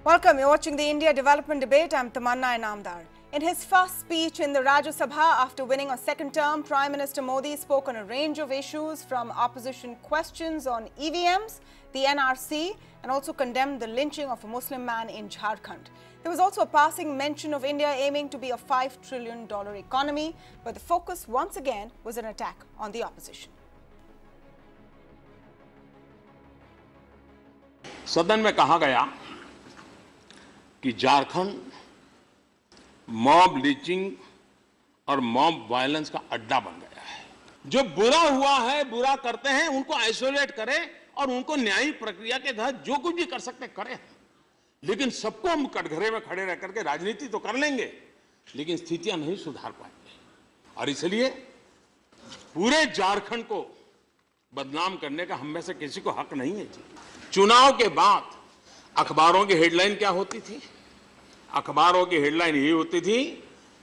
Welcome. You're watching the India Development Debate. I'm Tamanna Inamdar. In his first speech in the Rajya Sabha after winning a second term, Prime Minister Modi spoke on a range of issues from opposition questions on EVMs, the NRC, and also condemned the lynching of a Muslim man in Jharkhand. There was also a passing mention of India aiming to be a $5 trillion economy, but the focus once again was an attack on the opposition. सदन में कहा गया कि Jharkhand mob lynching और mob violence का अड्डा बन गया है। जो बुरा हुआ है, बुरा करते हैं, उनको आइसोलेट करें और उनको न्यायिक प्रक्रिया के तहत जो कुछ भी कर सकते करें। लेकिन सबको हम कटघरे में खड़े रह करके राजनीति तो कर लेंगे, लेकिन स्थितियां नहीं सुधार पाएंगे। और इसलिए पूरे झारखंड को बदनाम करने का हम में से किसी को हक नहीं है। चुनाव के बाद अखबारों की हेडलाइन क्या होती थी? अखबारों की हेडलाइन ये होती थी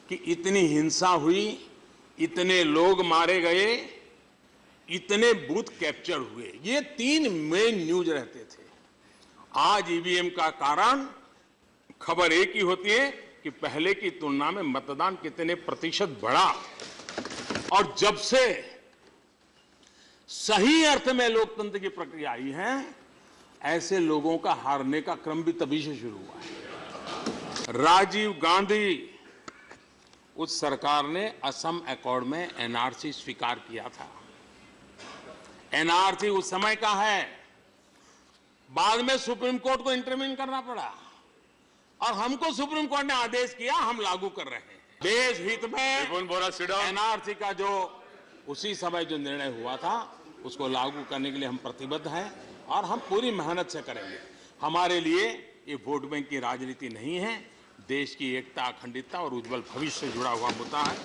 कि इतनी हिंसा हुई, इतने लोग मारे गए, इतने बूथ कैप्चर हुए। ये तीन मेन न्यूज रहते थे। आज ईवीएम का कारण खबर एक ही होती है कि पहले की तुलना में मतदान कितने प्रतिशत बढ़ा, और जब से सही अर्थ में लोकतंत्र की प्रक्रिया आई है, ऐसे लोगों का हारने का क्रम भी तभी से शुरू हुआ है। राजीव गांधी उस सरकार ने असम अकॉर्ड में एनआरसी स्वीकार किया था। एनआरसी उस समय का है, बाद में सुप्रीम कोर्ट को इंटरवीन करना पड़ा और हमको सुप्रीम कोर्ट ने आदेश किया, हम लागू कर रहे हैं। देश हित में एनआरसी का जो उसी समय जो निर्णय हुआ था उसको लागू करने के लिए हम प्रतिबद्ध हैं और हम पूरी मेहनत से करेंगे। हमारे लिए ये वोट बैंक की राजनीति नहीं है, देश की एकता, अखंडता और उज्जवल भविष्य से जुड़ा हुआ मुद्दा है।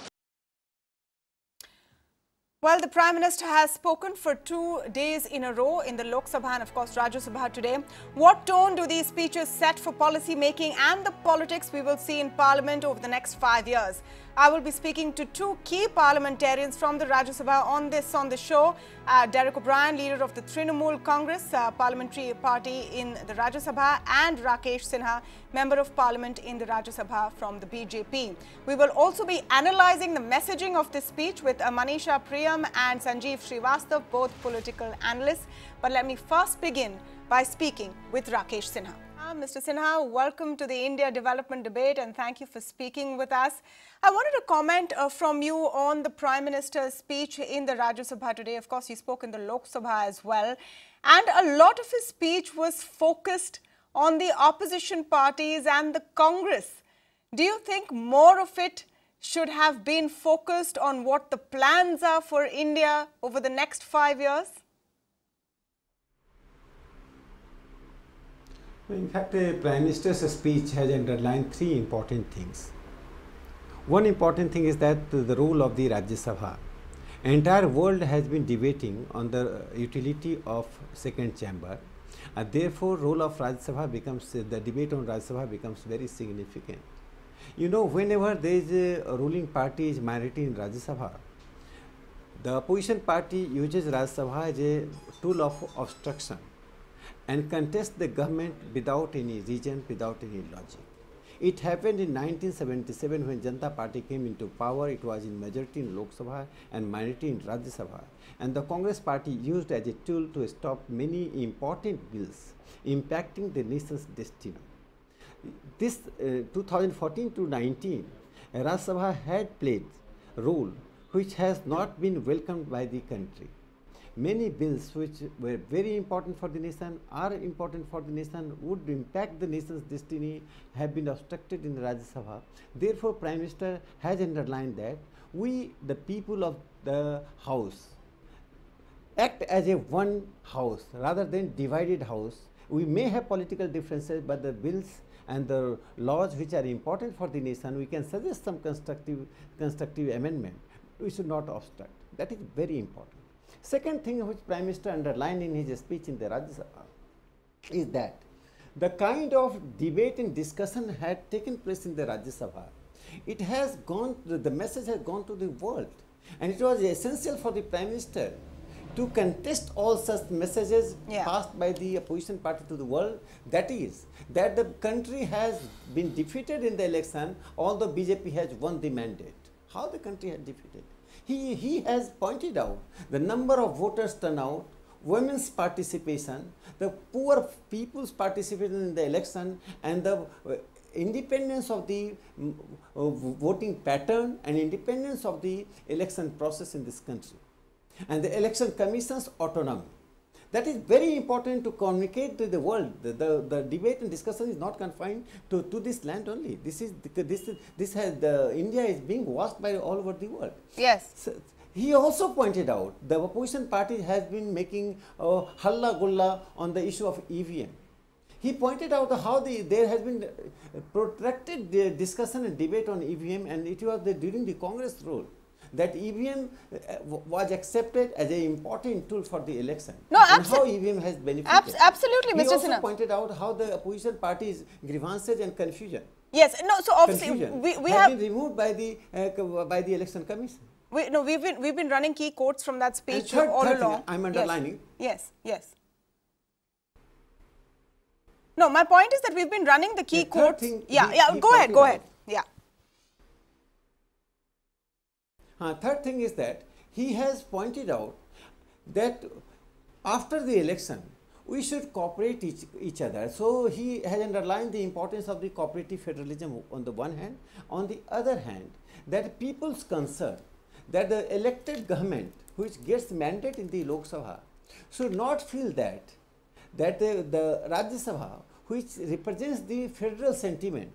Well, the Prime Minister has spoken for 2 days in a row in the Lok Sabha and of course Rajya Sabha today. What tone do these speeches set for policy making and the politics we will see in Parliament over the next 5 years? I will be speaking to 2 key parliamentarians from the Rajya Sabha on the show. Derek O'Brien, leader of the Trinamool Congress parliamentary party in the Rajya Sabha, and Rakesh Sinha, member of parliament in the Rajya Sabha from the BJP. We will also be analysing the messaging of this speech with Manisha Priyam and Sanjeev Srivastav, both political analysts. But let me first begin by speaking with Rakesh Sinha. Mr. Sinha, welcome to the India Development Debate and thank you for speaking with us. I wanted a comment from you on the Prime Minister's speech in the Rajya Sabha today. Of course, he spoke in the Lok Sabha as well. And a lot of his speech was focused on the opposition parties and the Congress. Do you think more of it should have been focused on what the plans are for India over the next 5 years? In fact, the Prime Minister's speech has underlined 3 important things. One important thing is that the role of the Rajya Sabha. Entire world has been debating on the utility of second chamber. Therefore, role of Rajya Sabha becomes, the debate on Rajya Sabha becomes very significant. You know, whenever there is a ruling party is minority in Rajya Sabha, the opposition party uses Rajya Sabha as a tool of obstruction and contest the government without any reason, without any logic. It happened in 1977 when Janata Party came into power. It was in majority in Lok Sabha and minority in Rajya Sabha. And the Congress party used as a tool to stop many important bills impacting the nation's destiny. This 2014 to 19, Rajya Sabha had played a role which has not been welcomed by the country. Many bills which were very important for the nation, are important for the nation, would impact the nation's destiny, have been obstructed in the Rajya Sabha. Therefore, Prime Minister has underlined that we, the people of the house, act as a one house rather than divided house. We may have political differences, but the bills and the laws which are important for the nation, we can suggest some constructive amendment. We should not obstruct. That is very important. Second thing which Prime Minister underlined in his speech in the Rajya Sabha is that the kind of debate and discussion had taken place in the Rajya Sabha, it has gone, the message has gone to the world, and it was essential for the Prime Minister to contest all such messages Yeah. passed by the opposition party to the world, that is, that the country has been defeated in the election, although BJP has won the mandate. How the country has defeated? He has pointed out the number of voters turnout, women's participation, the poor people's participation in the election, and the independence of the voting pattern and independence of the election process in this country, and the election commission's autonomy. That is very important to communicate to the world. The debate and discussion is not confined to this land only. India is being watched by all over the world. Yes. So, he also pointed out the opposition party has been making halla gulla on the issue of EVM. He pointed out how there has been protracted discussion and debate on EVM, and it was during the Congress rule that EVM was accepted as an important tool for the election. No, and how EVM has benefited. Absolutely, Mr. He also Sinha pointed out how the opposition party's grievances and confusion. Yes, no, so obviously we have been removed by the election commission. We've been running key quotes from that speech third all thing along. I'm underlining. Yes. No, my point is that we've been running the key quotes. Go ahead. Yeah. Third thing is that he has pointed out that after the election, we should cooperate each other. So he has underlined the importance of the cooperative federalism on the one hand. On the other hand, that people's concern that the elected government which gets mandate in the Lok Sabha should not feel that the Rajya Sabha, which represents the federal sentiment,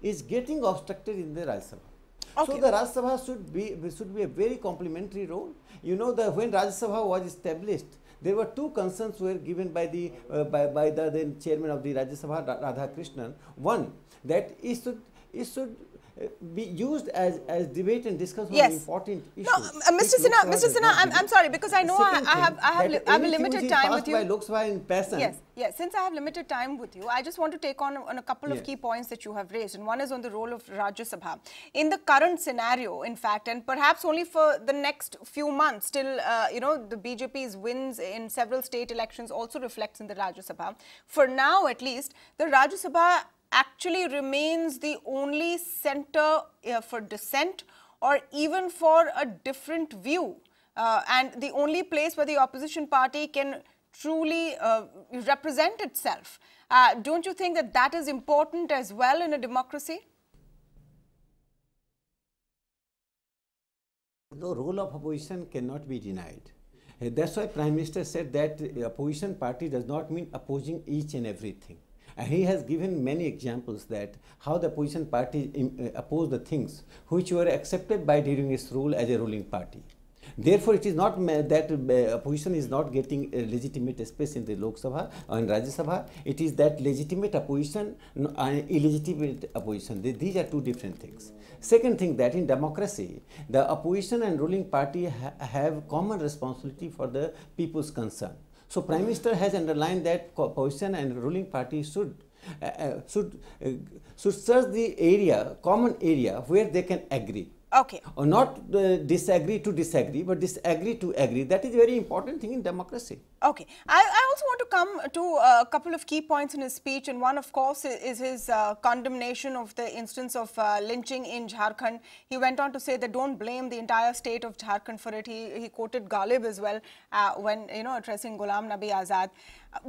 is getting obstructed in the Rajya Sabha. Okay. So the Rajya Sabha should be a very complementary role. You know, when Rajya Sabha was established, there were two concerns were given by the then chairman of the Rajya Sabha, Radha Krishnan. One, that it should be used as debate and discussion on important issues. No, Mr. Sinha, I'm sorry, because I know I have a limited time with you. By Lok Sabha in passion. Yes. Since I have limited time with you, I just want to take on a couple of key points that you have raised, and one is on the role of Rajya Sabha in the current scenario. In fact, and perhaps only for the next few months, till the BJP's wins in several state elections also reflects in the Rajya Sabha. For now, at least, the Rajya Sabha actually remains the only center for dissent or even for a different view, and the only place where the opposition party can truly represent itself. Don't you think that is important as well in a democracy? The role of opposition cannot be denied. That's why Prime Minister said that the opposition party does not mean opposing each and everything. And he has given many examples that how the opposition party opposed the things which were accepted by during its rule as a ruling party. Therefore, it is not that opposition is not getting a legitimate space in the Lok Sabha or in Rajya Sabha. It is that legitimate opposition and illegitimate opposition. These are two different things. Second thing, that in democracy, the opposition and ruling party have common responsibility for the people's concern. So Prime Minister has underlined that opposition and ruling party should search the common area where they can agree. Okay. Or not disagree to disagree, but disagree to agree. That is a very important thing in democracy. Okay. I also want to come to a couple of key points in his speech, and one, of course, is his condemnation of the instance of lynching in Jharkhand. He went on to say that don't blame the entire state of Jharkhand for it. He quoted Ghalib as well when addressing Ghulam Nabi Azad.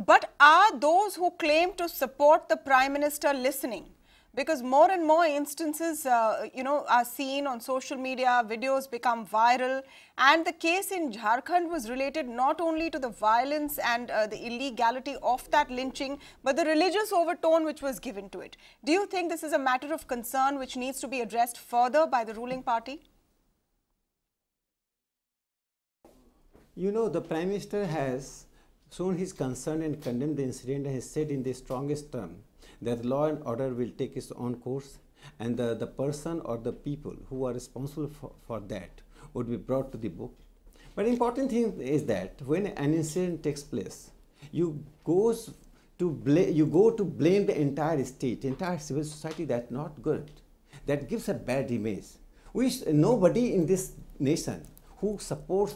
But are those who claim to support the Prime Minister listening? Because more and more instances, are seen on social media, videos become viral, and the case in Jharkhand was related not only to the violence and the illegality of that lynching, but the religious overtone which was given to it. Do you think this is a matter of concern which needs to be addressed further by the ruling party? You know, the Prime Minister has shown his concern and condemned the incident and has said in the strongest term that law and order will take its own course, and the person or the people who are responsible for that would be brought to the book. But important thing is that when an incident takes place, you go to blame the entire state, entire civil society. That's not good. That gives a bad image. Nobody in this nation who supports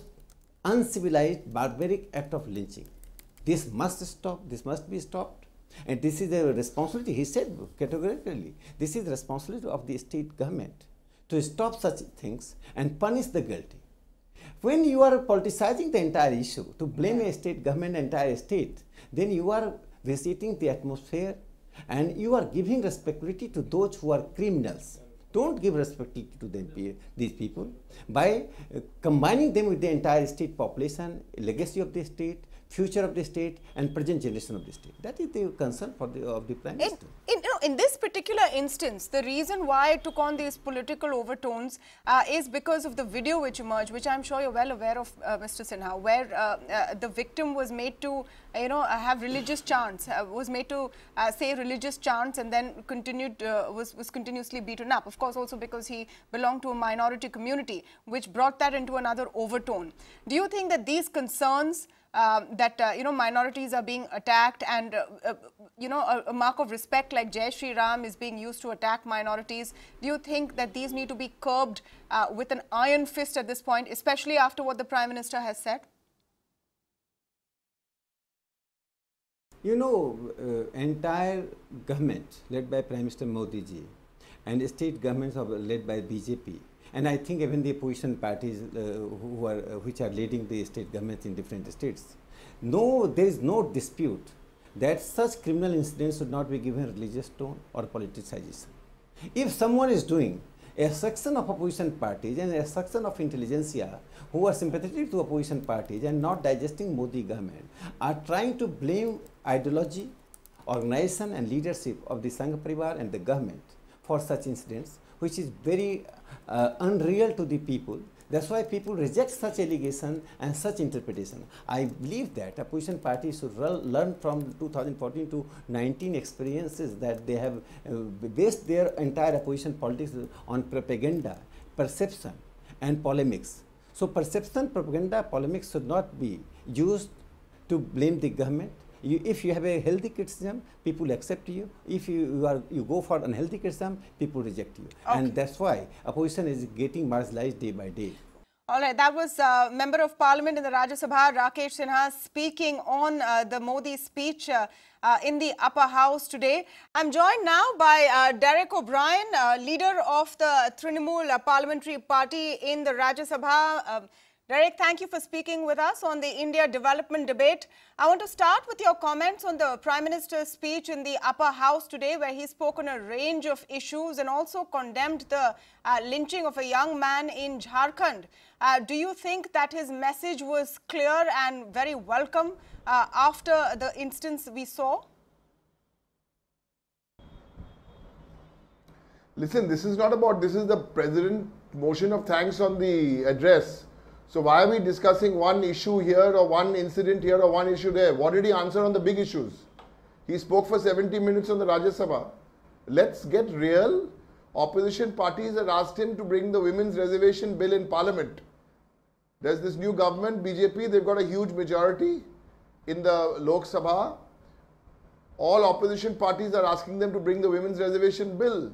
uncivilized, barbaric act of lynching. This must stop, this must be stopped. And this is the responsibility, he said categorically, this is the responsibility of the state government to stop such things and punish the guilty. When you are politicizing the entire issue, to blame a state government, entire state, then you are vitiating the atmosphere and you are giving respectability to those who are criminals. Don't give respectability to them, these people by combining them with the entire state population, legacy of the state, future of the state and present generation of the state. That is the concern for the Prime Minister. In this particular instance, the reason why it took on these political overtones is because of the video which emerged, which I'm sure you're well aware of, Mr. Sinha, where the victim was made to, have religious chants, was made to say religious chants and then continued, was continuously beaten up. Of course, also because he belonged to a minority community, which brought that into another overtone. Do you think that these concerns that minorities are being attacked and a mark of respect like Jai Shri Ram is being used to attack minorities, do you think that these need to be curbed with an iron fist at this point, especially after what the Prime Minister has said? Entire government led by Prime Minister Modi ji and state governments led by BJP, and I think even the opposition parties which are leading the state governments in different states, there is no dispute that such criminal incidents should not be given religious tone or politicization. If someone is doing, a section of opposition parties and a section of intelligentsia who are sympathetic to opposition parties and not digesting Modi government are trying to blame ideology, organization and leadership of the Sangh Parivar and the government for such incidents, which is very unreal to the people. That's why people reject such allegation and such interpretation. I believe that opposition parties should learn from 2014 to 19 experiences that they have based their entire opposition politics on propaganda, perception and polemics. So perception, propaganda, polemics should not be used to blame the government. If you have a healthy criticism, people accept you. If you go for unhealthy criticism, people reject you. Okay. And that's why opposition is getting marginalized day by day. All right, that was Member of Parliament in the Rajya Sabha, Rakesh Sinha, speaking on the Modi speech in the upper house today. I'm joined now by Derek O'Brien, leader of the Trinamool Parliamentary Party in the Rajya Sabha. Derek, thank you for speaking with us on the India development debate. I want to start with your comments on the Prime Minister's speech in the upper house today, where he spoke on a range of issues and also condemned the lynching of a young man in Jharkhand. Do you think that his message was clear and very welcome after the instance we saw? Listen, this is not about, this is the President motion of thanks on the address. So why are we discussing one issue here or one incident here or one issue there? What did he answer on the big issues? He spoke for 70 minutes on the Rajya Sabha. Let's get real. Opposition parties had asked him to bring the women's reservation bill in Parliament. There's this new government, BJP, they've got a huge majority in the Lok Sabha. All opposition parties are asking them to bring the women's reservation bill.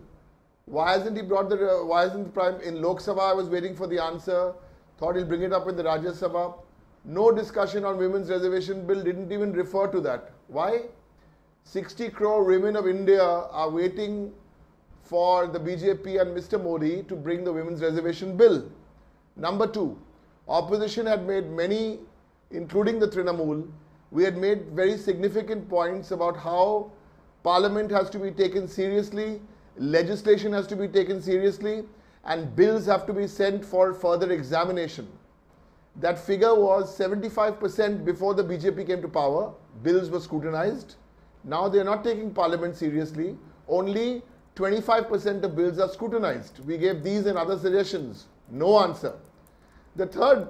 Why hasn't he brought the, why isn't the Prime, in Lok Sabha I was waiting for the answer. Thought he'll bring it up in the Rajya Sabha. No discussion on women's reservation bill, didn't even refer to that. Why? 60 crore women of India are waiting for the BJP and Mr. Modi to bring the women's reservation bill. Number two, opposition had made many, including the Trinamool, we had made very significant points about how Parliament has to be taken seriously, legislation has to be taken seriously, and bills have to be sent for further examination. That figure was 75% before the BJP came to power. Bills were scrutinized. Now they are not taking Parliament seriously. Only 25% of bills are scrutinized. We gave these and other suggestions. No answer. The third,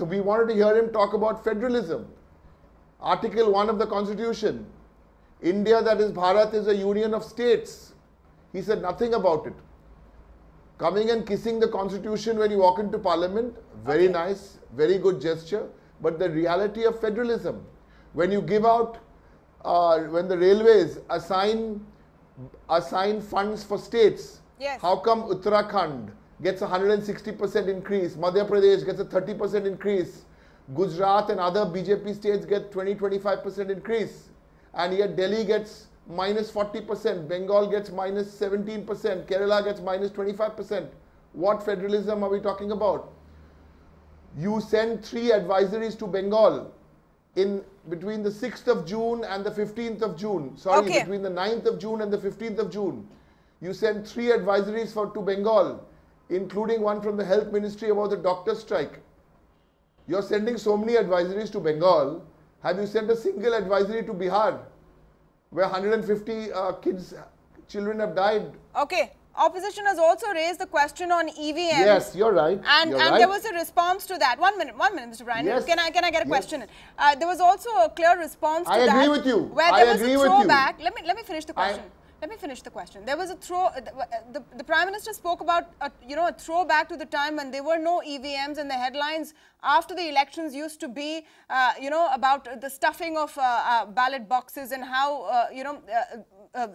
we wanted to hear him talk about federalism. Article 1 of the Constitution. India, that is Bharat, is a union of states. He said nothing about it. Coming and kissing the Constitution when you walk into Parliament, very nice, very good gesture. But the reality of federalism, when you give out, when the railways assign funds for states, yes. How come Uttarakhand, gets a 160% increase. Madhya Pradesh gets a 30% increase. Gujarat and other BJP states get 20-25% increase. And yet Delhi gets minus 40%, Bengal gets minus 17%, Kerala gets minus 25%. What federalism are we talking about? You send 3 advisories to Bengal in between the 6th of June and the 15th of June. Sorry, between the 9th of June and the 15th of June. You send 3 advisories to Bengal, including one from the Health Ministry about the doctor strike. You're sending so many advisories to Bengal. Have you sent a single advisory to Bihar, where 150 children have died? Okay. Opposition has also raised the question on EVMs. Yes, you're right. And there was a response to that. One minute, Mr. O'Brien. Yes. Can I get a question? There was also a clear response to that. I agree with you. Where there was a throwback. Let me finish the question. Let me finish the question. There was a the Prime Minister spoke about a throwback to the time when there were no EVMs, and the headlines after the elections used to be about the stuffing of ballot boxes and how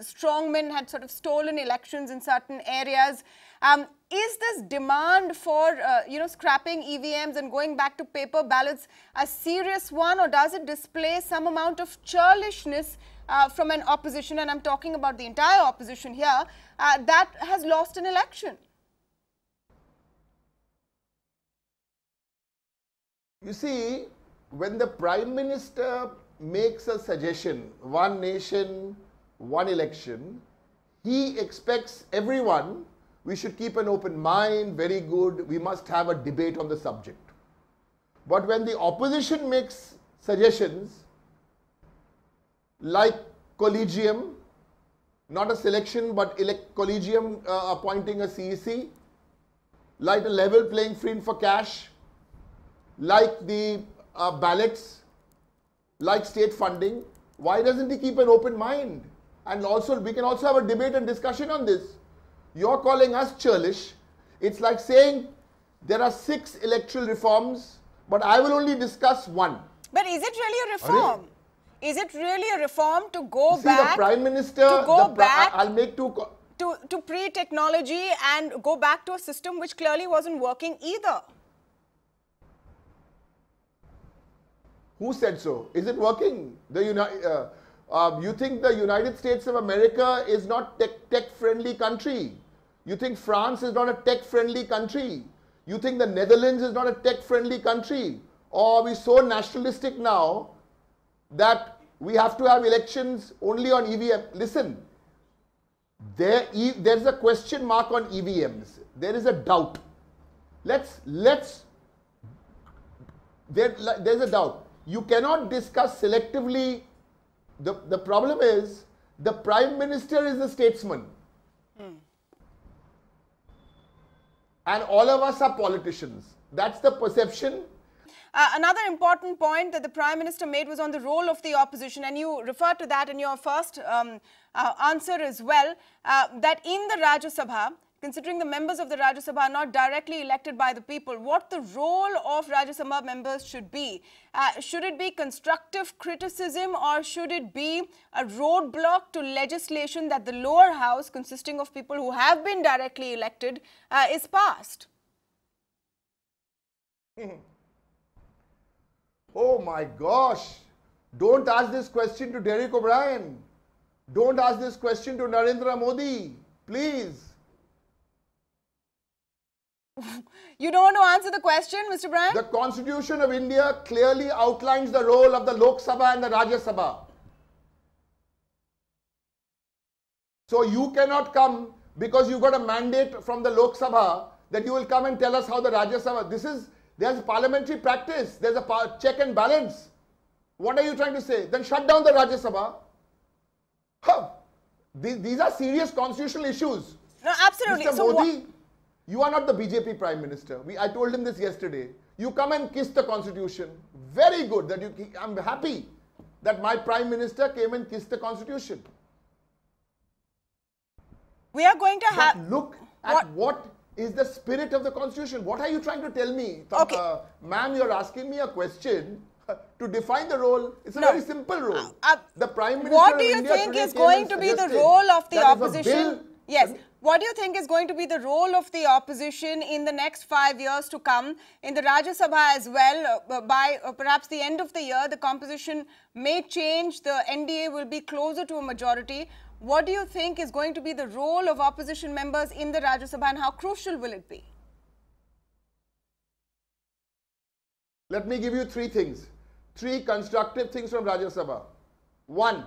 strongmen had sort of stolen elections in certain areas. Is this demand for scrapping EVMs and going back to paper ballots a serious one, or does it display some amount of churlishness from an opposition, and I'm talking about the entire opposition here, that has lost an election? You see, when the Prime Minister makes a suggestion, one nation, one election, he expects everyone, we should keep an open mind, very good, we must have a debate on the subject. But when the opposition makes suggestions, like collegium, not a selection but collegium appointing a CEC, like a level playing field for cash, like the ballots, like state funding, why doesn't he keep an open mind? And also, we can also have a debate and discussion on this. You're calling us churlish. It's like saying there are 6 electoral reforms, but I will only discuss 1. But is it really a reform? Is it really a reform to go See, back? The Prime Minister, I'll make to pre-technology and go back to a system which clearly wasn't working either. Who said so? Is it working? You think the United States of America is not tech-friendly country? You think France is not a tech-friendly country? You think the Netherlands is not a tech-friendly country? Or are we so nationalistic now that we have to have elections only on EVM? Listen, there's a question mark on EVMs. There is a doubt. There's a doubt. You cannot discuss selectively. The problem is the Prime Minister is the statesman. And all of us are politicians. That's the perception. Another important point that the Prime Minister made was on the role of the opposition, and you referred to that in your first answer as well, that in the Rajya Sabha, considering the members of the Rajya Sabha are not directly elected by the people, what the role of Rajya Sabha members should be. Should it be constructive criticism, or should it be a roadblock to legislation that the lower house, consisting of people who have been directly elected, is passed? Oh my gosh, don't ask this question to Derek O'Brien. Don't ask this question to Narendra Modi, please. You don't want to answer the question, Mr. Bryan? The Constitution of India clearly outlines the role of the Lok Sabha and the Rajya Sabha. So you cannot come because you got a mandate from the Lok Sabha that you will come and tell us how the Rajya Sabha. There's parliamentary practice. There's a check and balance. What are you trying to say? Then shut down the Rajya Sabha. Huh. These are serious constitutional issues. No, absolutely. Mr. Modi, you are not the BJP Prime Minister. I told him this yesterday. You come and kiss the Constitution. Very good. I'm happy that my Prime Minister came and kissed the Constitution. We are going to have... Look at what is the spirit of the Constitution. What are you trying to tell me? Okay. Ma'am, you're asking me a question to define the role. It's a very simple role. The Prime Minister What do you think is going to be the role of the opposition? Yes. What do you think is going to be the role of the opposition in the next 5 years to come in the Rajya Sabha as well? By perhaps the end of the year, the composition may change. The NDA will be closer to a majority. What do you think is going to be the role of opposition members in the Rajya Sabha and how crucial will it be? Let me give you three things. Three constructive things from Rajya Sabha. One,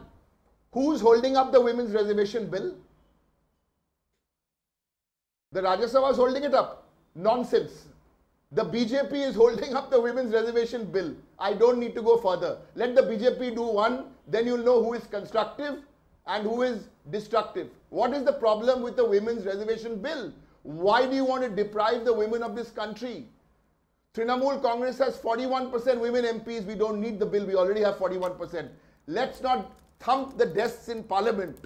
who's holding up the women's reservation bill? The Rajya Sabha is holding it up. Nonsense. The BJP is holding up the women's reservation bill. I don't need to go further. Let the BJP do one, then you'll know who is constructive and who is destructive. What is the problem with the women's reservation bill? Why do you want to deprive the women of this country? Trinamool Congress has 41% women MPs. We don't need the bill. We already have 41%. Let's not thump the desks in parliament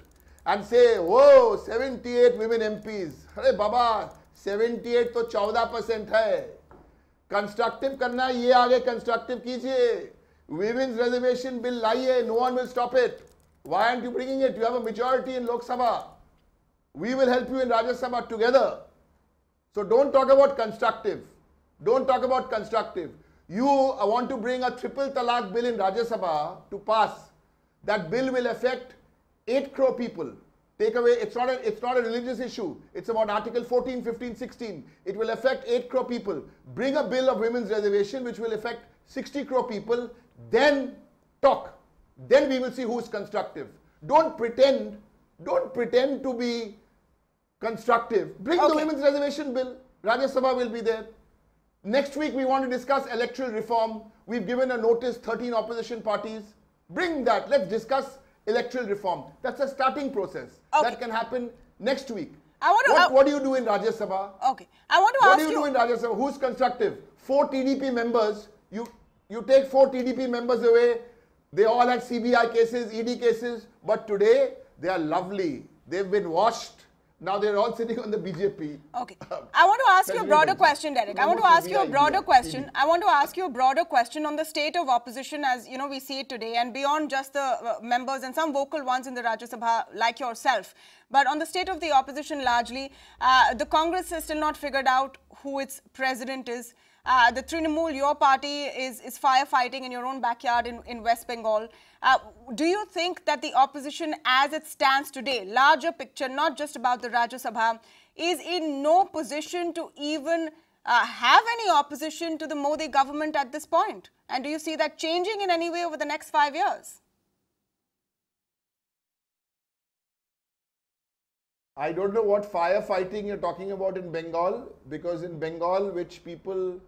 and say, whoa, 78 women MPs. Hey, Baba, 78 to 14% hai. Constructive karna, ye aage constructive kijiye. Women's reservation bill laiye, no one will stop it. Why aren't you bringing it? You have a majority in Lok Sabha. We will help you in Rajya Sabha together. So don't talk about constructive. Don't talk about constructive. You want to bring a triple talaq bill in Rajya Sabha to pass. That bill will affect 8 crore people. Take away, it's not a religious issue. It's about Article 14, 15, 16. It will affect 8 crore people. Bring a bill of women's reservation which will affect 60 crore people. Then talk. Then we will see who's constructive. Don't pretend to be constructive. Bring the women's reservation bill. Rajya Sabha will be there. Next week we want to discuss electoral reform. We've given a notice, 13 opposition parties. Bring that. Let's discuss electoral reform. That's a starting process. That can happen next week. What do you do in Rajya Sabha? Okay. I want to ask you. What do you do in Rajya Sabha? Who's constructive? 4 TDP members. You take 4 TDP members away. They all had CBI cases, ED cases. But today, they are lovely. They've been washed. Now they're all sitting on the BJP. Okay. I want to ask you a broader question, Derek. I want to ask you a broader question. I want to ask you a broader question on the state of opposition as, you know, we see it today and beyond just the members and some vocal ones in the Rajya Sabha like yourself. But on the state of the opposition largely, the Congress has still not figured out who its president is. The Trinamool, your party, is firefighting in your own backyard in West Bengal. Do you think that the opposition as it stands today, larger picture, not just about the Rajya Sabha, is in no position to even have any opposition to the Modi government at this point? And do you see that changing in any way over the next 5 years? I don't know what firefighting you're talking about in Bengal, because in Bengal, which people,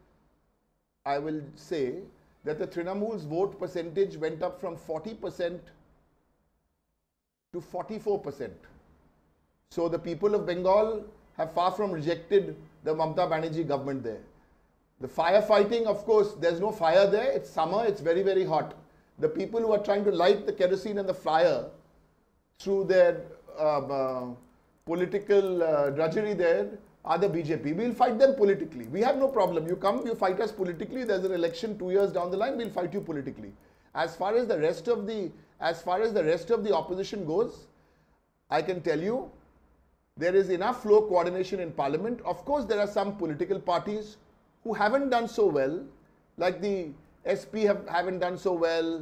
I will say, that the Trinamool's vote percentage went up from 40% to 44%. So the people of Bengal have far from rejected the Mamata Banerjee government there. The firefighting, of course, there's no fire there. It's summer, it's very, very hot. The people who are trying to light the kerosene and the fire through their political drudgery there are the BJP. We'll fight them politically. We have no problem. You come, you fight us politically. There's an election 2 years down the line. We'll fight you politically. As far as the rest of the opposition goes, I can tell you there is enough flow coordination in Parliament. Of course, there are some political parties who haven't done so well, like the SP haven't done so well.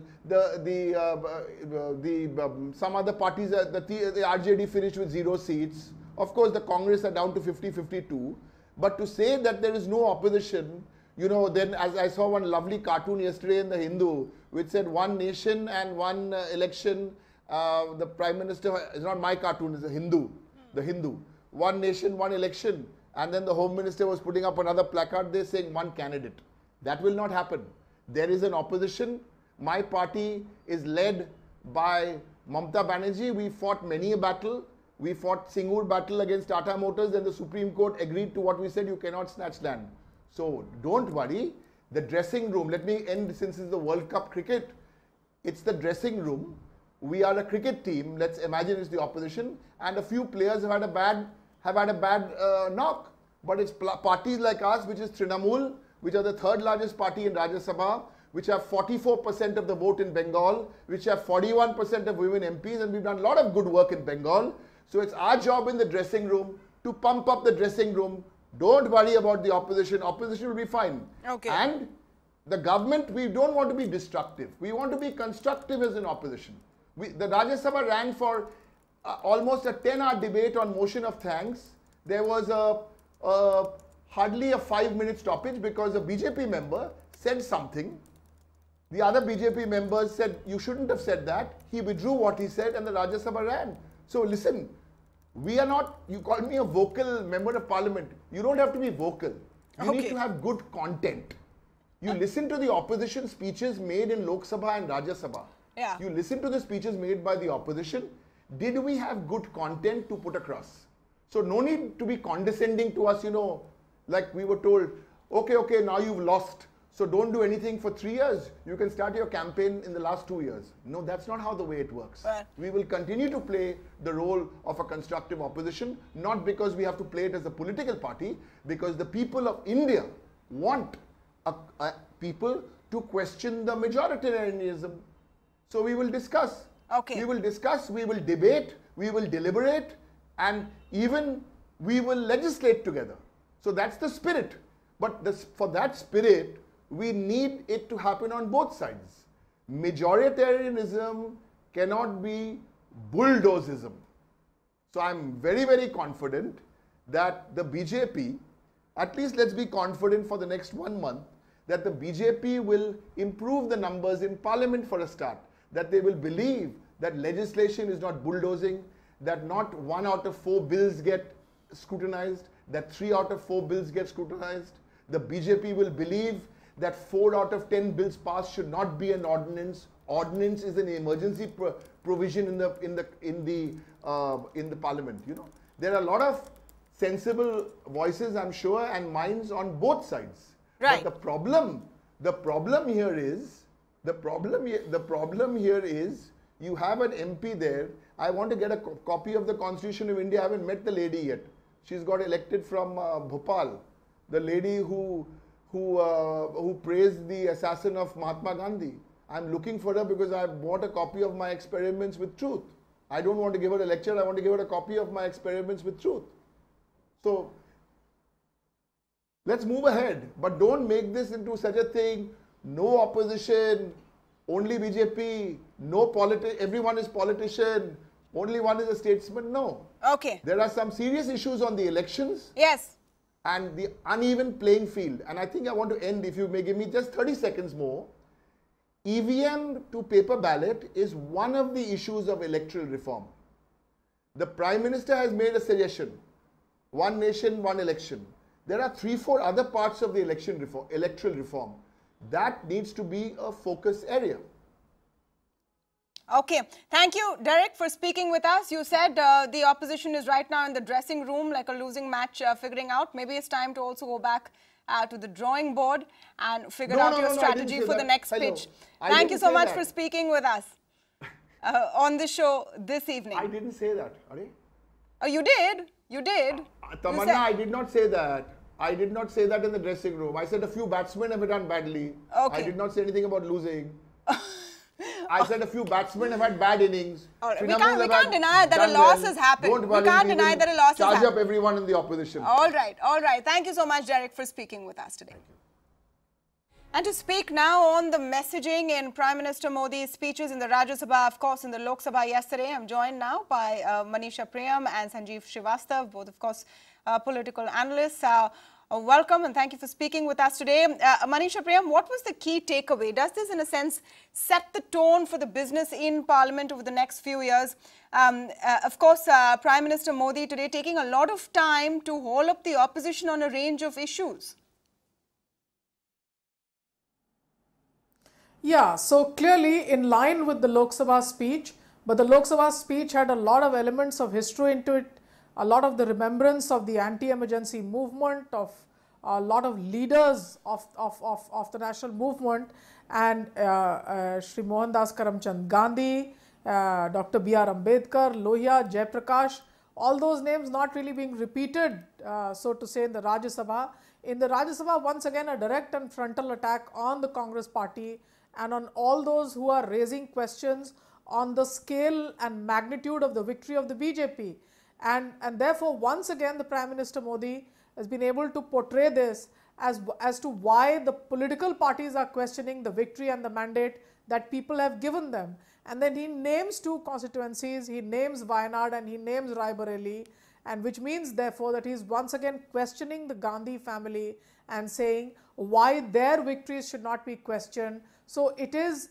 Some other parties, the RJD finished with 0 seats. Of course, the Congress are down to 50-52. But to say that there is no opposition, you know, then as I saw one lovely cartoon yesterday in the Hindu, which said one nation and one election. The Prime Minister, it's not my cartoon, it's a Hindu, the Hindu. One nation, one election. And then the Home Minister was putting up another placard there saying one candidate. That will not happen. There is an opposition. My party is led by Mamata Banerjee. We fought many a battle. We fought Singur battle against Tata Motors, and the Supreme Court agreed to what we said, you cannot snatch land. So don't worry. The dressing room, let me end since it's the World Cup cricket. It's the dressing room. We are a cricket team. Let's imagine it's the opposition, and a few players have had a bad knock. But it's parties like us, which is Trinamool, which are the 3rd largest party in Rajya Sabha, which have 44% of the vote in Bengal, which have 41% of women MPs, and we've done a lot of good work in Bengal. So it's our job in the dressing room to pump up the dressing room. Don't worry about the opposition. Opposition will be fine. Okay. And the government, we don't want to be destructive. We want to be constructive as an opposition. The Rajya Sabha ran for almost a 10-hour debate on motion of thanks. There was hardly a 5-minute stoppage because a BJP member said something. The other BJP members said, you shouldn't have said that. He withdrew what he said and the Rajya Sabha ran. So listen, we are not, you called me a vocal member of parliament. You don't have to be vocal. You need to have good content. You listen to the opposition speeches made in Lok Sabha and Rajya Sabha. Yeah. You listen to the speeches made by the opposition. Did we have good content to put across? So no need to be condescending to us, you know, like we were told, okay, now you've lost. So don't do anything for 3 years. You can start your campaign in the last 2 years. No, that's not how the way it works. We will continue to play the role of a constructive opposition, not because we have to play it as a political party, because the people of India want people to question the majoritarianism. So we will discuss. Okay. We will discuss, we will debate, we will deliberate, and even we will legislate together. So that's the spirit. But for that spirit, we need it to happen on both sides. Majoritarianism cannot be bulldozism. So I'm very, very confident that the BJP, at least let's be confident for the next 1 month, that the BJP will improve the numbers in parliament for a start, that they will believe that legislation is not bulldozing, that not 1 out of 4 bills get scrutinized, that 3 out of 4 bills get scrutinized. The BJP will believe that 4 out of 10 bills passed should not be an ordinance. Ordinance is an emergency provision in the parliament. You know, there are a lot of sensible voices, I'm sure, and minds on both sides. Right. But the problem here is you have an MP there. I want to get a copy of the Constitution of India. I haven't met the lady yet. She's got elected from Bhopal. The lady who praised the assassin of Mahatma Gandhi. I'm looking for her because I bought a copy of my Experiments with Truth. I don't want to give her a lecture. I want to give her a copy of my Experiments with Truth. So let's move ahead, but don't make this into such a thing. No opposition, only BJP, everyone is politician, only one is a statesman. No. Okay. There are some serious issues on the elections. Yes. And the uneven playing field. And I think I want to end, if you may give me just 30 seconds more. EVM to paper ballot is one of the issues of electoral reform. The Prime Minister has made a suggestion. One nation, one election. There are 3-4 other parts of the electoral reform. That needs to be a focus area. Okay. Thank you, Derek, for speaking with us. You said the opposition is right now in the dressing room like a losing match figuring out. Maybe it's time to also go back to the drawing board and figure out your strategy for the next pitch. Thank you so much for speaking with us on the show this evening. I didn't say that. Oh, you did? You did? Tamanna, I did not say that. I did not say that in the dressing room. I said a few batsmen have done badly. Okay. I did not say anything about losing. I said a few batsmen have had bad innings. Right. We can't deny that a loss has happened. We can't deny that a loss has happened. Charge up everyone in the opposition. All right, all right. Thank you so much, Derek, for speaking with us today. And to speak now on the messaging in Prime Minister Modi's speeches in the Rajya Sabha, of course, in the Lok Sabha yesterday, I'm joined now by Manisha Priyam and Sanjeev Srivastav, both, of course, political analysts. Welcome and thank you for speaking with us today. Manisha Priyam, what was the key takeaway? Does this, in a sense, set the tone for the business in Parliament over the next few years? Of course, Prime Minister Modi today taking a lot of time to hold up the opposition on a range of issues. Yeah, so clearly in line with the Lok Sabha speech, but the Lok Sabha speech had a lot of elements of history into it, a lot of the remembrance of the anti-emergency movement, of a lot of leaders of the national movement, and Shri Mohandas Karamchand Gandhi, Dr. B.R. Ambedkar, Lohia, Jayaprakash, all those names not really being repeated, so to say, in the Rajya Sabha. In the Rajya Sabha, once again, a direct and frontal attack on the Congress party and on all those who are raising questions on the scale and magnitude of the victory of the BJP. And therefore, once again, the Prime Minister Modi has been able to portray this as to why the political parties are questioning the victory and the mandate that people have given them. And then he names two constituencies, he names Wayanad and he names Raebareli, and which means therefore that he is once again questioning the Gandhi family and saying why their victories should not be questioned. So it is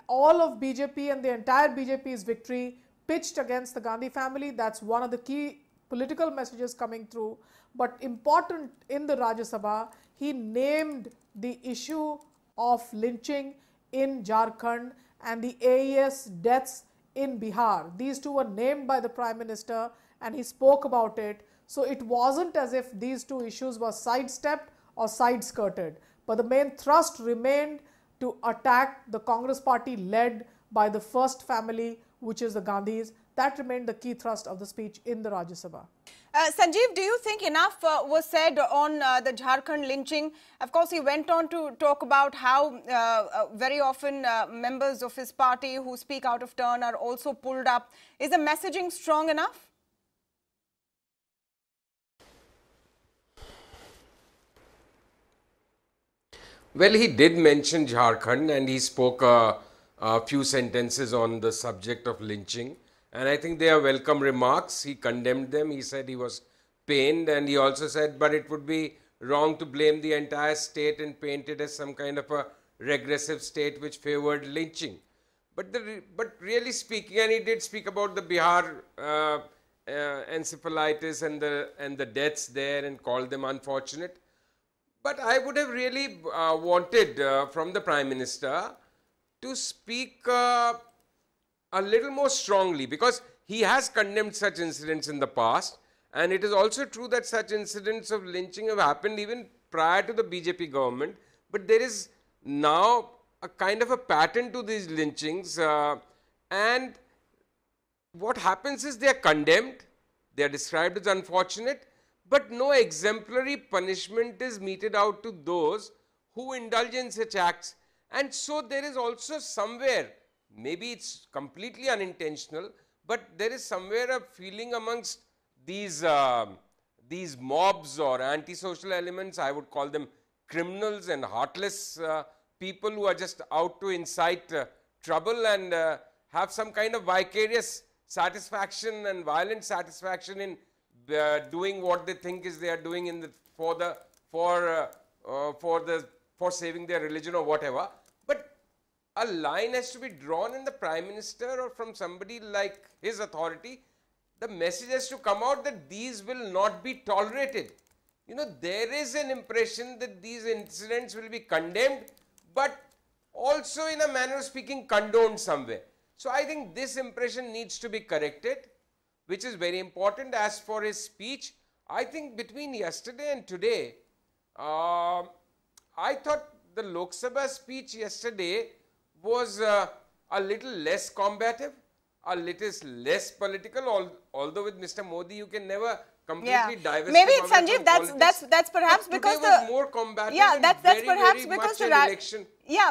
all of BJP and the entire BJP's victory pitched against the Gandhi family. That's one of the key political messages coming through. But important in the Rajya Sabha, he named the issue of lynching in Jharkhand and the AES deaths in Bihar. These two were named by the Prime Minister and he spoke about it. So it wasn't as if these two issues were sidestepped or side-skirted. But the main thrust remained to attack the Congress party led by the first family, which is the Gandhis. That remained the key thrust of the speech in the Rajya Sabha. Sanjeev, do you think enough was said on the Jharkhand lynching? Of course, he went on to talk about how very often members of his party who speak out of turn are also pulled up. Is the messaging strong enough? Well, he did mention Jharkhand and he spoke a few sentences on the subject of lynching. And I think they are welcome remarks. He condemned them. He said he was pained, and he also said, but it would be wrong to blame the entire state and paint it as some kind of a regressive state which favored lynching. But really speaking, and he did speak about the Bihar encephalitis and the deaths there and called them unfortunate. But I would have really wanted from the Prime Minister to speak a little more strongly, because he has condemned such incidents in the past, and it is also true that such incidents of lynching have happened even prior to the BJP government. But there is now a kind of a pattern to these lynchings, and what happens is they are condemned, they are described as unfortunate, but no exemplary punishment is meted out to those who indulge in such acts. And so there is also somewhere, maybe it's completely unintentional, but there is somewhere a feeling amongst these mobs or antisocial elements, I would call them criminals and heartless people who are just out to incite trouble and have some kind of vicarious satisfaction and violent satisfaction in doing what they think is they are doing for saving their religion or whatever. But a line has to be drawn in the Prime Minister or from somebody like his authority. The message has to come out that these will not be tolerated. You know, there is an impression that these incidents will be condemned, but also in a manner of speaking condoned somewhere. So I think this impression needs to be corrected, which is very important. As for his speech, I think between yesterday and today, I thought the Lok Sabha speech yesterday was a little less combative, a little less political, although with Mr. Modi you can never completely divest. Maybe it's Sanjeev, that's perhaps because the more combative. Yeah, that's perhaps very because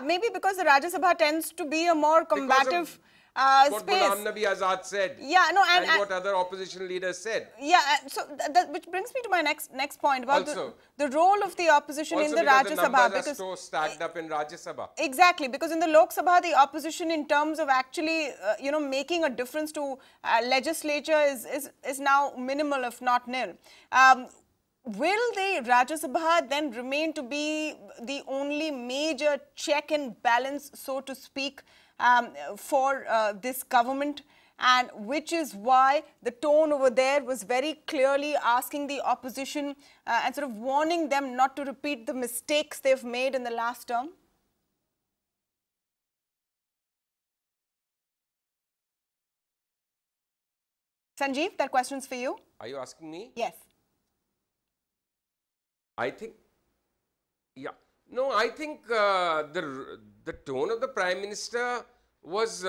maybe because the Rajya Sabha tends to be a more combative what space. Ghulam Nabi Azad said, and what other opposition leaders said. Yeah, so which brings me to my next point about the role of the opposition in the Rajya Sabha. Because are so stacked up in Rajya Sabha. Exactly, because in the Lok Sabha, the opposition in terms of actually, making a difference to legislature is now minimal, if not nil. Will the Rajya Sabha then remain to be the only major check and balance, so to speak, for this government, and which is why the tone over there was very clearly asking the opposition and sort of warning them not to repeat the mistakes they've made in the last term? Sanjeev, that question's for you. Are you asking me? Yes. I think, no, I think the tone of the Prime Minister was,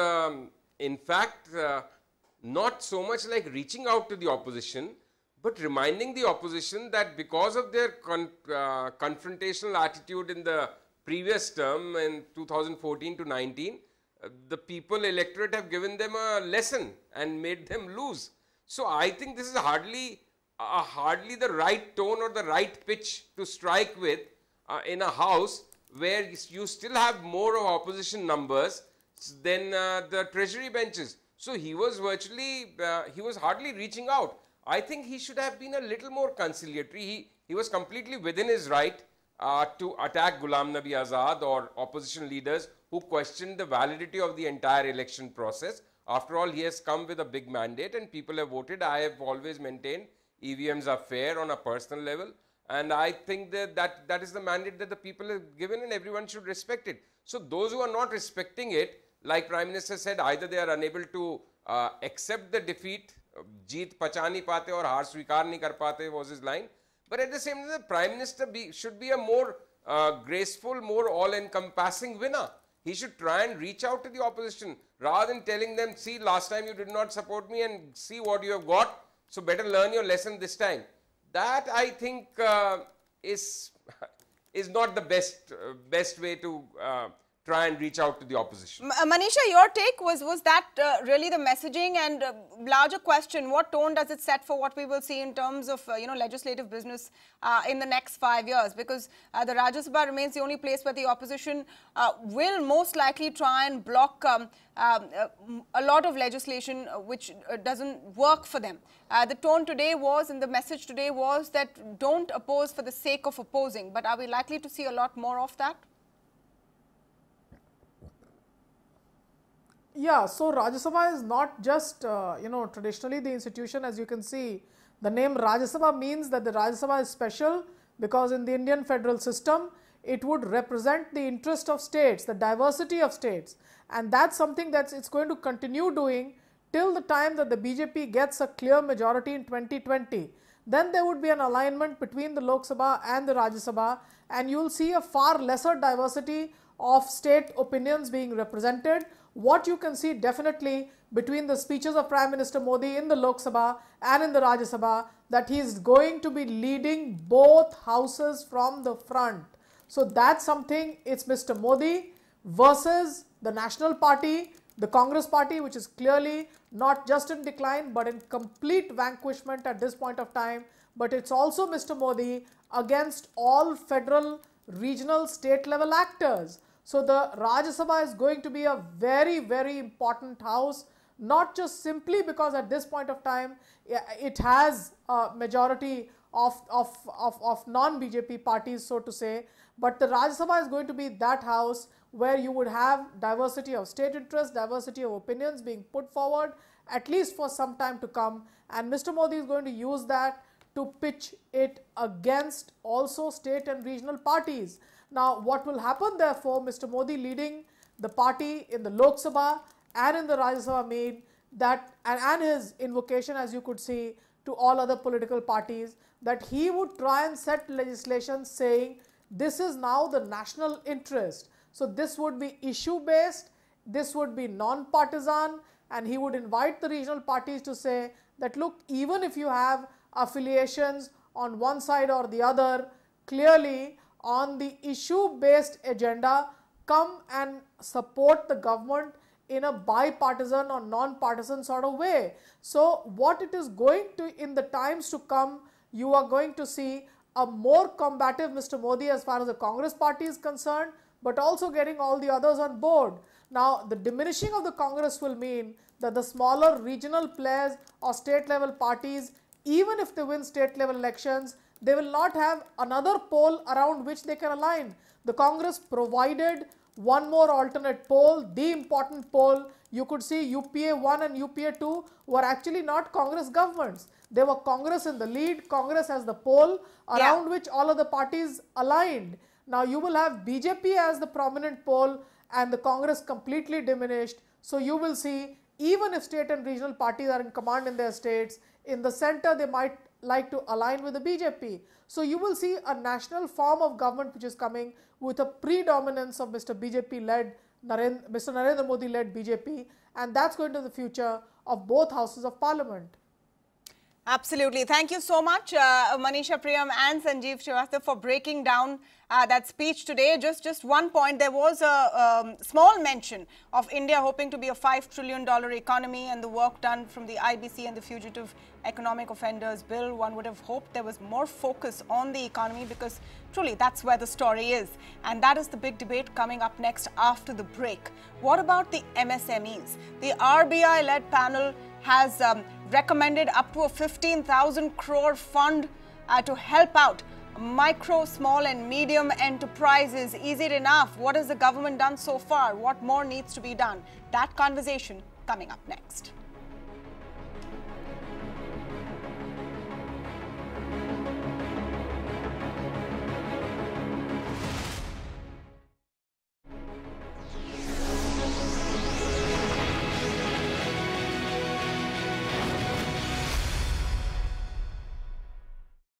in fact, not so much like reaching out to the opposition, but reminding the opposition that because of their confrontational attitude in the previous term in 2014 to 19, the people electorate have given them a lesson and made them lose. So I think this is hardly the right tone or the right pitch to strike with in a house where you still have more of opposition numbers than the treasury benches. So he was virtually, he was hardly reaching out. I think he should have been a little more conciliatory. He was completely within his right to attack Ghulam Nabi Azad or opposition leaders who questioned the validity of the entire election process. After all, he has come with a big mandate and people have voted. I have always maintained EVMs are fair on a personal level, and I think that is the mandate that the people have given and everyone should respect it. So those who are not respecting it, like Prime Minister said, either they are unable to accept the defeat, jeet pacha nahi pate aur haar swikar nahi kar pate was his line. But at the same time, the Prime Minister should be a more graceful, more all-encompassing winner. He should try and reach out to the opposition rather than telling them, see, last time you did not support me and see what you have got, so better learn your lesson this time. That, I think, is not the best way to try and reach out to the opposition. Manisha, your take was that really the messaging, and larger question, what tone does it set for what we will see in terms of legislative business in the next 5 years? Because the Rajya Sabha remains the only place where the opposition will most likely try and block a lot of legislation which doesn't work for them. The tone today was, and the message today was, that don't oppose for the sake of opposing. But are we likely to see a lot more of that? Yeah, so Rajya Sabha is not just, traditionally the institution, as you can see, the name Rajya Sabha means that the Rajya Sabha is special because in the Indian federal system, it would represent the interest of states, the diversity of states. And that's something that it's going to continue doing till the time that the BJP gets a clear majority in 2020. Then there would be an alignment between the Lok Sabha and the Rajya Sabha, and you'll see a far lesser diversity of state opinions being represented. What you can see definitely between the speeches of Prime Minister Modi in the Lok Sabha and in the Rajya Sabha, that he is going to be leading both houses from the front. So that's something, it's Mr. Modi versus the National Party, the Congress Party, which is clearly not just in decline but in complete vanquishment at this point of time. But it's also Mr. Modi against all federal, regional, state level actors. So the Rajya Sabha is going to be a very, very important house, not just simply because at this point of time it has a majority of non-BJP parties, so to say, but the Rajya Sabha is going to be that house where you would have diversity of state interests, diversity of opinions being put forward, at least for some time to come. And Mr. Modi is going to use that to pitch it against also state and regional parties. Now, what will happen therefore, Mr. Modi leading the party in the Lok Sabha and in the Rajya Sabha mean that, and his invocation, as you could see, to all other political parties, that he would try and set legislation saying this is now the national interest. So this would be issue based, this would be non-partisan, and he would invite the regional parties to say that, look, even if you have affiliations on one side or the other, clearly on the issue-based agenda, come and support the government in a bipartisan or non-partisan sort of way. So what it is going to, in the times to come, you are going to see a more combative Mr. Modi as far as the Congress party is concerned, but also getting all the others on board. Now, the diminishing of the Congress will mean that the smaller regional players or state level parties, even if they win state level elections, they will not have another pole around which they can align. The Congress provided one more alternate pole, the important pole. You could see UPA 1 and UPA 2 were actually not Congress governments. They were Congress in the lead, Congress as the pole around which all of the parties aligned. Now you will have BJP as the prominent pole and the Congress completely diminished. So you will see, even if state and regional parties are in command in their states, in the center they might like to align with the BJP. So you will see a national form of government which is coming with a predominance of Mr. BJP-led, Mr. Narendra Modi-led BJP, and that's going to be the future of both houses of parliament. Absolutely. Thank you so much, Manisha Priyam and Sanjeev Srivastava, for breaking down that speech today. Just one point, there was a small mention of India hoping to be a $5 trillion economy and the work done from the IBC and the Fugitive Economic Offenders Bill. One would have hoped there was more focus on the economy because truly that's where the story is. And that is the big debate coming up next after the break. What about the MSMEs? The RBI-led panel has recommended up to a 15,000 crore fund to help out micro, small and medium enterprises. Is it enough? What has the government done so far? What more needs to be done? That conversation coming up next.